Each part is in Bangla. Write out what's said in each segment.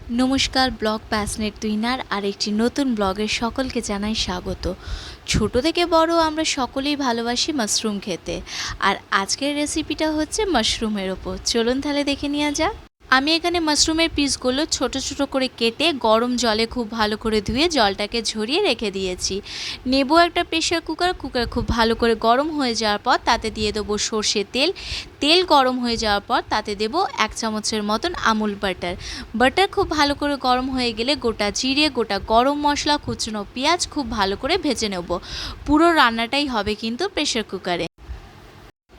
নমস্কার, ব্লগ প্যাশনেট তুহিনার আরেকটি নতুন ব্লগের সকলকে জানাই স্বাগত। ছোট থেকে বড় আমরা সকলেই ভালোবাসি মাশরুম খেতে, আর আজকের রেসিপিটা হচ্ছে মাশরুমের ওপর। চলুন তাহলে দেখে নেওয়া যাক। আমি এখানে মাশরুমের পিসগুলো ছোট ছোট করে কেটে গরম জলে খুব ভালো করে ধুয়ে জলটাকে ঝরিয়ে রেখে দিয়েছি। নেব একটা প্রেশার কুকার খুব ভালো করে গরম হয়ে যাওয়ার পর তাতে দিয়ে দেবো সর্ষের তেল। তেল গরম হয়ে যাওয়ার পর তাতে দেব 1 চামচের মতন আমুল বাটার খুব ভালো করে গরম হয়ে গেলে গোটা জিরে, গোটা গরম মশলা, কুচনো পেঁয়াজ খুব ভালো করে ভেজে নেব। পুরো রান্নাটাই হবে কিন্তু প্রেশার কুকারে।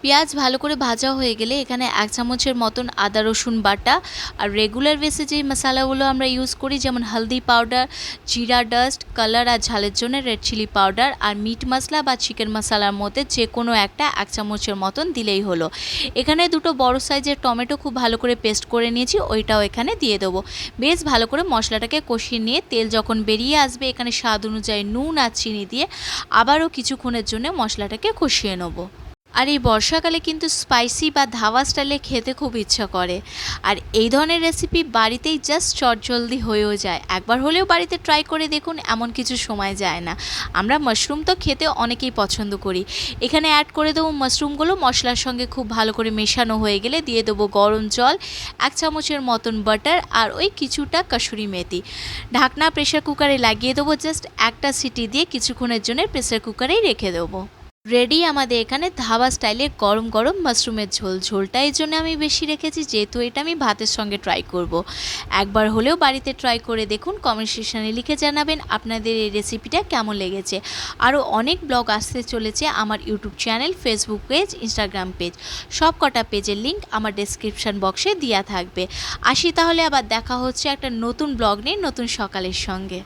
পেঁয়াজ ভালো করে ভাজা হয়ে গেলে এখানে 1 চামচের মতন আদা রসুন বাটা আর রেগুলার বেসে যেই মশলাগুলো আমরা ইউজ করি, যেমন হলদি পাউডার, জিরা ডাস্ট, কালার আর ঝালের জন্য রেড চিলি পাউডার, আর মিট মশলা বা চিকেন মশলার মধ্যে যে কোনো একটা 1 চামচের মতন দিলেই হলো। এখানে দুটো বড় সাইজের টমেটো খুব ভালো করে পেস্ট করে নিয়েছি, ওইটাও এখানে দিয়ে দেবো। বেশ ভালো করে মশলাটাকে কষিয়ে নিয়ে তেল যখন বেরিয়ে আসবে এখানে স্বাদ অনুযায়ী নুন আর চিনি দিয়ে আবারও কিছুক্ষণের জন্য মশলাটাকে কষিয়ে নেবো। আর এই বর্ষাকালে কিন্তু স্পাইসি বা ধাবা স্টাইলে খেতে খুব ইচ্ছা করে, আর এই ধরনের রেসিপি বাড়িতেই জাস্ট চটজলদি হয়েও যায়। একবার হলেও বাড়িতে ট্রাই করে দেখুন, এমন কিছু সময় যায় না। আমরা মাশরুম তো খেতে অনেকেই পছন্দ করি। এখানে অ্যাড করে দেবো মাশরুমগুলো। মশলার সঙ্গে খুব ভালো করে মেশানো হয়ে গেলে দিয়ে দেবো গরম জল, 1 চামচের মতন বাটার আর ওই কিছুটা কাসুরি মেথি। ঢাকনা প্রেশার কুকারে লাগিয়ে দেবো, জাস্ট একটা সিটি দিয়ে কিছুক্ষণের জন্য প্রেশার কুকারেই রেখে দেবো। রেডি আমাদের এখানে ধাবা স্টাইলে গরম গরম মাশরুমের ঝোল। ঝোলটা এই জন্য আমি বেশি রেখেছি যেহেতু এটা আমি ভাতের সঙ্গে ট্রাই করব। একবার হলেও বাড়িতে ট্রাই করে দেখুন, কমেন্ট সেকশানে লিখে জানাবেন আপনাদের এই রেসিপিটা কেমন লেগেছে। আরও অনেক ব্লগ আসতে চলেছে আমার YouTube channel, Facebook page, Instagram page, সব কটা পেজের লিঙ্ক আমার ডেসক্রিপশান বক্সে দেওয়া থাকবে। আসি তাহলে, আবার দেখা হচ্ছে একটা নতুন ব্লগ নিয়ে নতুন সকালের সঙ্গে।